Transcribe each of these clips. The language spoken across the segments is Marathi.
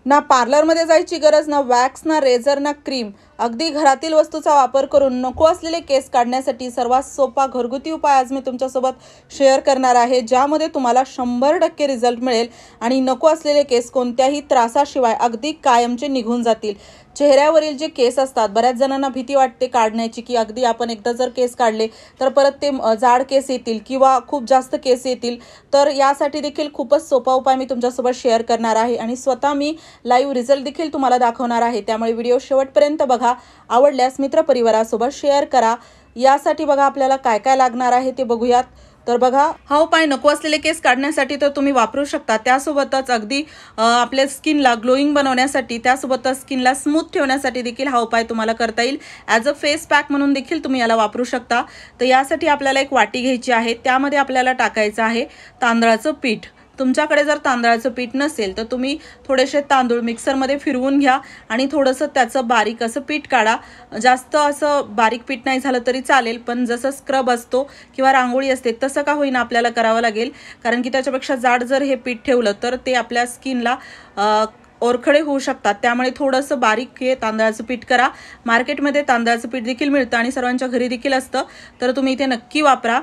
ना पार्लरमध्ये जायची गरज, ना वॅक्स, ना रेझर, ना क्रीम, अगदी घरातील वस्तूचा वापर करून नको असलेले केस काढण्यासाठी सर्वात सोपा घरगुती उपाय आज मी तुमच्यासोबत शेअर करणार आहे, ज्यामध्ये तुम्हाला 100% रिझल्ट मिळेल आणि नको असलेले केस कोणत्याही त्रासाशिवाय अगदी कायमचे निघून जातील। चेहऱ्यावरील जे केस असतात, बऱ्याच जणांना भीती वाटते काढण्याची की अगदी आपण एकदा जर केस काढले तर परत ते जाड केस येतील किंवा खूप जास्त केस येतील। तर यासाठी देखील खूपच सोपा उपाय मी तुमच्यासोबत शेअर करणार आहे आणि स्वतः मी लाईव्ह रिझल्ट देखील तुम्हाला दाखवणार आहे। त्यामुळे व्हिडिओ शेवटपर्यंत बघा, आवडल्यास मित्रपरिवारासोबत शेअर करा। यासाठी बघा आपल्याला काय काय लागणार आहे ते बघूयात। तर बघा, हा उपाय नको असलेले केस काढण्यासाठी तर तुम्ही वापरू शकता, त्यासोबतच अगदी आपल्या स्किनला ग्लोईंग बनवण्यासाठी, त्यासोबतच स्किनला स्मूथ ठेवण्यासाठी देखील हा उपाय तुम्हाला करता येईल। ॲज अ फेस पॅक म्हणून देखील तुम्ही याला वापरू शकता। तर यासाठी आपल्याला एक वाटी घ्यायची आहे, त्यामध्ये आपल्याला टाकायचं आहे तांदळाचं पीठ। तुमच्याकडे जर तांदळाचं पीठ नसेल तर तुम्ही थोडेसे तांदूळ मिक्सरमध्ये फिरवून घ्या आणि थोडंसं त्याचं बारीक असं पीठ काढा। जास्त असं बारीक पीठ नाही झालं तरी चालेल, पण जसं स्क्रब असतो किंवा रांगोळी असते तसं का होईना आपल्याला करावं लागेल, कारण की त्याच्यापेक्षा जाड जर हे पीठ ठेवलं तर ते आपल्या स्किनला ओरखडे होऊ शकतात। त्यामुळे थोडंसं बारीक हे तांदळाचं पीठ करा। मार्केटमध्ये तांदळाचं पीठ देखील मिळतं आणि सर्वांच्या घरी देखील असतं, तर तुम्ही इथे नक्की वापरा।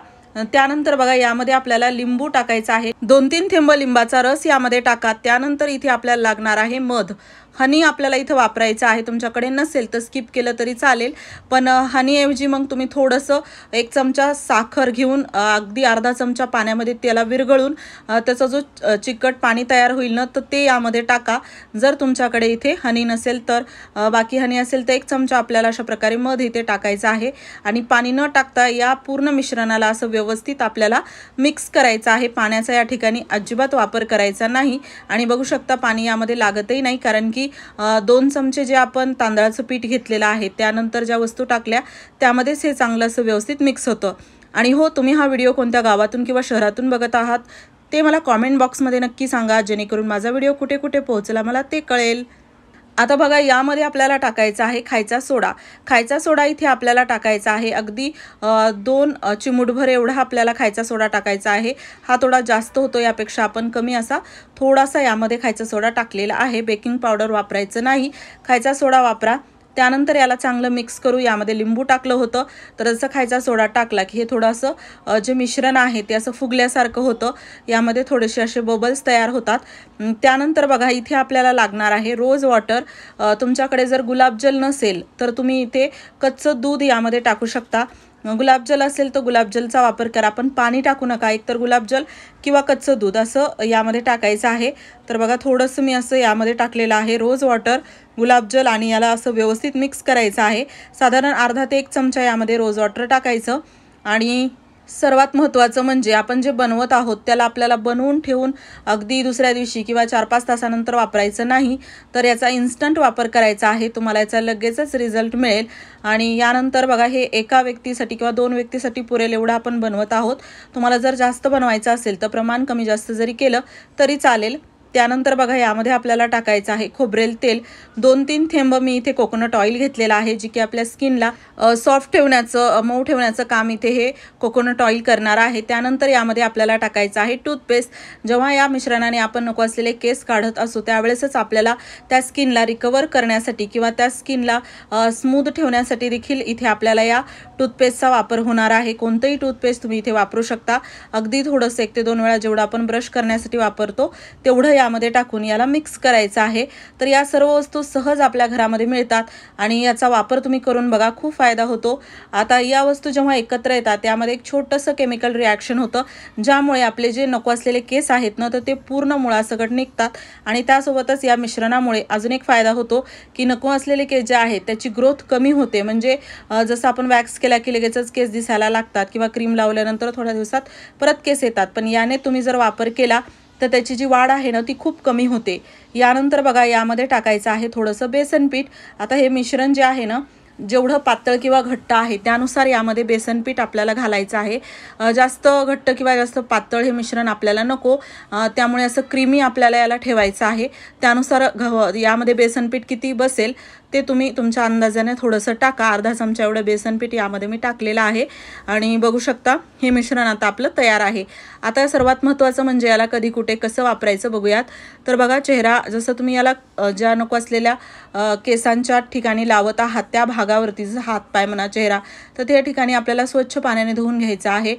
त्यानंतर बघा, यामध्ये आपल्याला लिंबू टाकायचा आहे, 2-3 थेंब लिंबाचा रस यामध्ये टाका। त्यानंतर इथे आपल्याला लागणार आहे मध, हनी आपल्याला इथे वापरायचं आहे। तुमच्याकडे नसेल तर स्किप केलं तरी चालेल, पण हनी ऐवजी मग तुम्ही थोडंसं 1 चमचा साखर घेऊन अगदी अर्धा चमचा पाण्यामध्ये त्याला विरघळून त्याचा जो चिकट पाणी तयार होईल ना, तर ते यामध्ये टाका। जर तुमच्याकडे इथे हनी नसेल तर बाकी हनी असेल तर 1 चमचा आपल्याला अशा प्रकारे मध इथे टाकायचं आहे आणि पाणी न टाकता या पूर्ण मिश्रणाला असं व्यवस्थित आपल्याला मिक्स करायचं आहे। पाण्याचा या ठिकाणी अजिबात वापर करायचा नाही आणि बघू शकता पाणी यामध्ये लागतही नाही, कारण की 2 चमचे जे आपण तांदळाचं पीठ घेतलेलं आहे त्यानंतर ज्या वस्तू टाकल्या त्यामध्येच हे चांगलं असं व्यवस्थित मिक्स होतं। आणि हो, तुम्ही हा व्हिडिओ कोणत्या गावातून किंवा शहरातून बघत आहात ते मला कॉमेंट बॉक्समध्ये नक्की सांगा, जेणेकरून माझा व्हिडिओ कुठे कुठे पोहोचला मला ते कळेल। आता बघा, यामध्ये आपल्याला टाकायचा आहे खायचा सोडा। खायचा सोडा इथे आपल्याला टाकायचा आहे अगदी 2 चिमूटभर एवढा आपल्याला खायचा सोडा टाकायचा आहे। हा थोडा जास्त होतो, यापेक्षा आपण कमी असा थोडासा यामध्ये खायचा सोडा टाकलेला आहे। बेकिंग पावडर वापरायचं नाही, खायचा सोडा वापरा। त्यानंतर याला चांगलं मिक्स करू। यामध्ये लिंबू टाकलं होतं, तर असं खायचा सोडा टाकला की हे थोडंसं जे मिश्रण आहे ते असं फुगल्यासारखं होतं, यामध्ये थोडेसे असे बबल्स तयार होतात। त्यानंतर बघा, इथे आपल्याला लागणार आहे रोज वॉटर। तुमच्याकडे जर गुलाबजल नसेल तर तुम्ही इथे कच्चं दूध यामध्ये टाकू शकता। गुलाबजल असेल तर गुलाबजलचा वापर करा, पण पाणी टाकू नका, एकतर गुलाबजल किंवा कच्चं दूध असं यामध्ये टाकायचं आहे। तर बघा, थोडंसं मी असं यामध्ये टाकलेलं आहे रोज वॉटर, गुलाबजल आणि याला असं व्यवस्थित मिक्स करायचं आहे। साधारण अर्धा ते 1 चमचा यामध्ये रोज वॉटर टाकायचं। आणि सर्वात महत्त्वाचं म्हणजे आपण जे बनवत आहोत त्याला आपल्याला बनवून ठेवून अगदी दुसऱ्या दिवशी किंवा 4-5 तासानंतर वापरायचं नाही, तर याचा इन्स्टंट वापर करायचा आहे। तुम्हाला याचा लगेचच रिझल्ट मिळेल। आणि यानंतर बघा, हे एका व्यक्तीसाठी किंवा 2 व्यक्तीसाठी पुरेल एवढं आपण बनवत आहोत। तुम्हाला जर जास्त बनवायचं असेल तर प्रमाण कमी जास्त जरी केलं तरी चालेल। त्यानंतर बघा, यामध्ये आपल्याला टाकायचं आहे खोबरेल तेल। 2-3 थेंब मी इथे कोकोनट ऑइल घेतलेला आहे, जे की आपल्या स्किनला सॉफ्ट ठेवण्याचं, मऊ ठेवण्याचं काम इथे हे कोकोनट ऑइल करणार आहे। त्यानंतर यामध्ये आपल्याला टाकायचं आहे टूथपेस्ट। जेव्हा या मिश्रणाने आपण नको असलेले केस काढत असतो त्यावेळेसच आपल्याला त्या स्किनला रिकवर करण्यासाठी किंवा त्या स्किनला स्मूथ ठेवण्यासाठी देखील इथे आपल्याला या टूथपेस्टचा वापर होणार आहे। कोणतंही टूथपेस्ट तुम्ही इथे वापरू शकता, अगदी थोडंसं 1 ते 2 वेळा जेवढं आपण ब्रश करण्यासाठी वापरतो तेवढं यामध्ये टाकून याला मिक्स करायचं आहे। तर या सर्व वस्तू सहज आपल्या घरामध्ये मिळतात आणि याचा वापर तुम्ही करून बघा, खूप फायदा होतो। आता या वस्तू जेव्हा एकत्र येतात त्यामध्ये एक छोटंसं केमिकल रिॲक्शन होतं, ज्यामुळे आपले जे नको असलेले केस आहेत ना, तर ते पूर्ण मुळासकट निघतात। आणि त्यासोबतच या मिश्रणामुळे अजून एक फायदा होतो की नको असलेले केस जे आहेत त्याची ग्रोथ कमी होते। म्हणजे जसं आपण वॅक्स केला की लगेचच केस दिसायला लागतात किंवा क्रीम लावल्यानंतर थोड्या दिवसात परत केस येतात, पण याने तुम्ही जर वापर केला तर त्याची जी वाढ आहे ना ती खूप कमी होते। यानंतर बघा, यामध्ये टाकायचं आहे थोडंसं बेसन पीठ। आता हे मिश्रण जे आहे ना जेवढं पातळ किंवा घट्ट आहे त्यानुसार यामध्ये बेसन पीठ आपल्याला घालायचं आहे। जास्त घट्ट किंवा जास्त पातळ हे मिश्रण आपल्याला नको, त्यामुळे असं क्रीमी आपल्याला याला ठेवायचं आहे। त्यानुसार यामध्ये बेसन पीठ किती बसेल ते तुम्ही तुमच्या अंदाजाने थोडंसं टाका। अर्धा चमचा एवढं बेसन पीठ यामध्ये मी टाकलेलं आहे आणि बघू शकता हे मिश्रण आता आपलं तयार आहे। आता सर्वात महत्त्वाचं म्हणजे याला कधी कुठे कसं वापरायचं बघूयात। तर बघा, चेहरा जसं तुम्ही याला ज्या नको असलेल्या केसांच्या ठिकाणी लावत आहात त्या भागावरती, जसं हात पाय म्हणा चेहरा, तर त्या ठिकाणी आपल्याला स्वच्छ पाण्याने धुवून घ्यायचं आहे।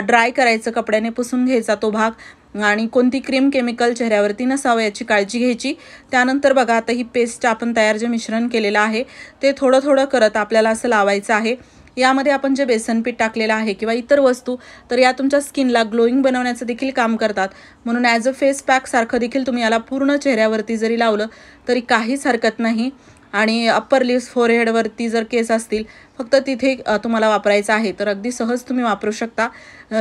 ड्राय करायचं, कपड्याने पुसून घ्यायचा तो भाग, आणि कोणती क्रीम केमिकल चेहऱ्यावरती नसावं याची काळजी घ्यायची। त्यानंतर बघा, आता ही पेस्ट आपण तयार जे मिश्रण केलेलं आहे ते थोडं थोडं करत आपल्याला असं लावायचं आहे। यामध्ये आपण जे बेसन पीठ टाकलेलं आहे किंवा इतर वस्तू, तर या तुमच्या स्किनला ग्लोईंग बनवण्याचं देखील काम करतात, म्हणून ॲज अ फेस पॅक सारखं देखील तुम्ही याला पूर्ण चेहऱ्यावरती जरी लावलं तरी काहीच हरकत नाही। आणि अप्पर लिप्स, फोरहेडवरती जर केस असतील फक्त तिथे तुम्हाला वापरायचं आहे, तर अगदी सहज तुम्ही वापरू शकता।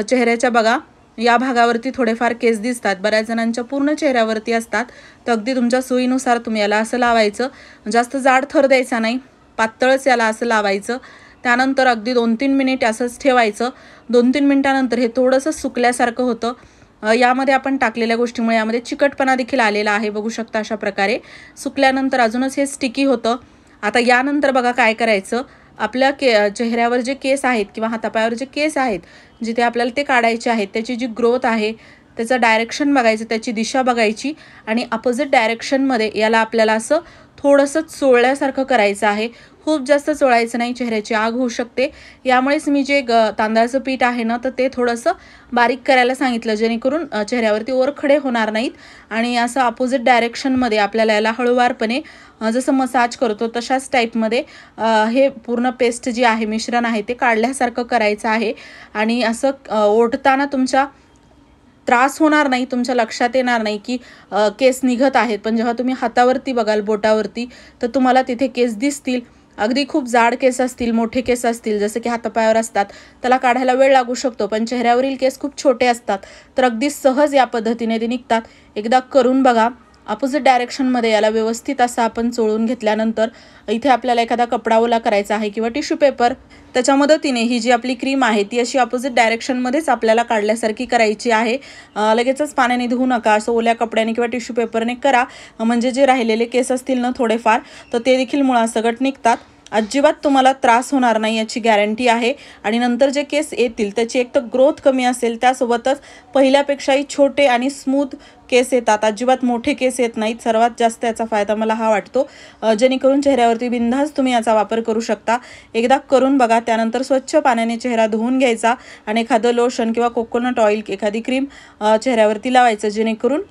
चेहऱ्याच्या बघा या भागावरती थोडेफार केस दिसतात, बऱ्याच जणांच्या पूर्ण चेहऱ्यावरती असतात, तर अगदी तुमच्या सोयीनुसार तुम्ही याला असं लावायचं। जास्त जाड थर द्यायचा नाही, पातळच याला असं लावायचं। त्यानंतर अगदी 2-3 मिनिट असंच ठेवायचं। 2-3 मिनिटानंतर हे थोडंसं सुकल्यासारखं होतं। यामध्ये आपण टाकलेल्या गोष्टीमुळे यामध्ये चिकटपणा देखील आलेला आहे, बघू शकता अशा प्रकारे। सुकल्यानंतर अजूनच हे स्टिकी होतं। आता यानंतर बघा काय करायचं, आपल्या चेहऱ्यावर जे केस आहेत किंवा हातापायावर जे केस आहेत जिथे आपल्याला ते काढायचे आहेत, त्याची जी ग्रोथ आहे त्याचं डायरेक्शन बघायचं, त्याची दिशा बघायची, आणि अपोजिट डायरेक्शनमध्ये याला आपल्याला असं थोडंसं चोळल्यासारखं करायचं आहे। खूप जास्त चोळायचं नाही, चेहऱ्याची आग होऊ शकते। यामुळेच मी जे तांदळाचं पीठ आहे ना, तर ते थोडंसं बारीक करायला सांगितलं, जेणेकरून चेहऱ्यावरती ओरखडे होणार नाहीत। आणि असं अपोजिट डायरेक्शनमध्ये आपल्याला याला हळूवारपणे जसं मसाज करतो तशाच टाईपमध्ये हे पूर्ण पेस्ट जी आहे, मिश्रण आहे, ते काढल्यासारखं करायचं आहे। आणि असं ओढताना तुमच्या त्रास होणार नाही, तुमच्या लक्षात येणार नाही की केस निघत आहेत, पण जेव्हा तुम्ही हातावरती बघाल, बोटावरती, तर तुम्हाला तिथे केस दिसतील। अगदी खूप जाड केस असतील, मोठे केस असतील, जसं की हातापायावर असतात, त्याला काढायला वेळ लागू शकतो, पण चेहऱ्यावरील केस खूप छोटे असतात, तर अगदी सहज या पद्धतीने ते निघतात। एकदा करून बघा। अपोजिट डायरेक्शनमध्ये याला व्यवस्थित असं आपण चोळून घेतल्यानंतर इथे आपल्याला एखादा कपडा ओला करायचा आहे किंवा टिश्यू पेपर, त्याच्या मदतीने ही जी आपली क्रीम आहे ती अशी अपोजिट डायरेक्शनमध्येच आपल्याला काढल्यासारखी करायची आहे। लगेचच पाण्याने धुवू नका, असं ओल्या कपड्याने किंवा टिश्यू पेपरने करा, म्हणजे जे राहिलेले केस असतील ना थोडेफार, तर ते देखील मुळासकट निघतात। अजिबात तुम्हाला त्रास होणार नाही याची गॅरंटी आहे। आणि नंतर जे केस येतील त्याची एक तर ग्रोथ कमी असेल, त्यासोबतच पहिल्यापेक्षाही छोटे आणि स्मूथ केस येतात, अजिबात मोठे केस येत नाहीत। सर्वात जास्त याचा फायदा मला हा वाटतो, जेणेकरून चेहऱ्यावरती बिनधास्त तुम्ही याचा वापर करू शकता। एकदा करून बघा। त्यानंतर स्वच्छ पाण्याने चेहरा धुवून घ्यायचा आणि एखादं लोशन किंवा कोकोनट ऑइल, एखादी क्रीम चेहऱ्यावरती लावायचं, जेणेकरून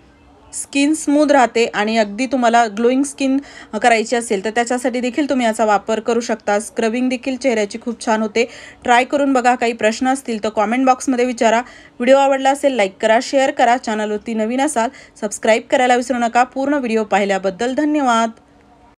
स्किन स्मूथ राहते। आणि अगदी तुम्हाला ग्लोईंग स्किन करायची असेल तर त्याच्यासाठी देखील तुम्ही याचा वापर करू शकता। स्क्रबिंग देखील चेहऱ्याची खूप छान होते। ट्राय करून बघा। काही प्रश्न असतील तर कॉमेंट बॉक्समध्ये विचारा। व्हिडिओ आवडला असेल लाईक करा, शेअर करा। चॅनलवरती नवीन असाल सबस्क्राईब करायला विसरू नका। पूर्ण व्हिडिओ पाहिल्याबद्दल धन्यवाद।